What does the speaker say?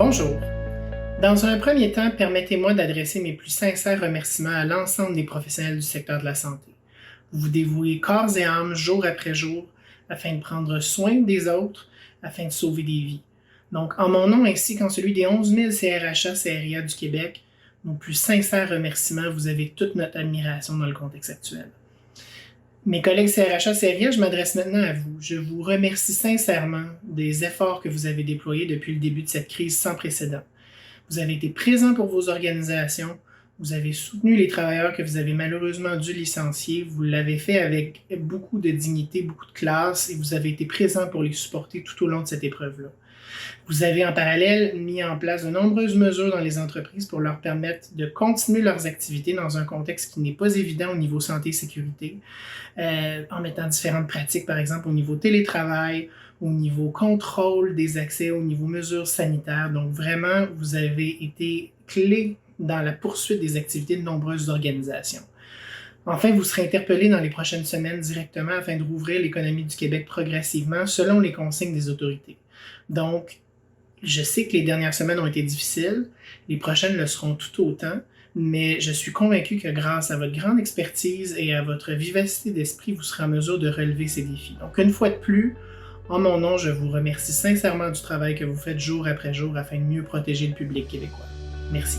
Bonjour. Dans un premier temps, permettez-moi d'adresser mes plus sincères remerciements à l'ensemble des professionnels du secteur de la santé. Vous vous dévouez corps et âme, jour après jour, afin de prendre soin des autres, afin de sauver des vies. Donc, en mon nom ainsi qu'en celui des 11 000 CRHA-CRIA du Québec, nos plus sincères remerciements, vous avez toute notre admiration dans le contexte actuel. Mes collègues CRHA-CRIA, je m'adresse maintenant à vous. Je vous remercie sincèrement des efforts que vous avez déployés depuis le début de cette crise sans précédent. Vous avez été présents pour vos organisations, vous avez soutenu les travailleurs que vous avez malheureusement dû licencier, vous l'avez fait avec beaucoup de dignité, beaucoup de classe, et vous avez été présents pour les supporter tout au long de cette épreuve-là. Vous avez en parallèle mis en place de nombreuses mesures dans les entreprises pour leur permettre de continuer leurs activités dans un contexte qui n'est pas évident au niveau santé et sécurité, en mettant différentes pratiques, par exemple au niveau télétravail, au niveau contrôle des accès, au niveau mesures sanitaires. Donc vraiment, vous avez été clé dans la poursuite des activités de nombreuses organisations. Enfin, vous serez interpellé dans les prochaines semaines directement afin de rouvrir l'économie du Québec progressivement selon les consignes des autorités. Donc, je sais que les dernières semaines ont été difficiles, les prochaines le seront tout autant, mais je suis convaincu que grâce à votre grande expertise et à votre vivacité d'esprit, vous serez en mesure de relever ces défis. Donc, une fois de plus, en mon nom, je vous remercie sincèrement du travail que vous faites jour après jour afin de mieux protéger le public québécois. Merci.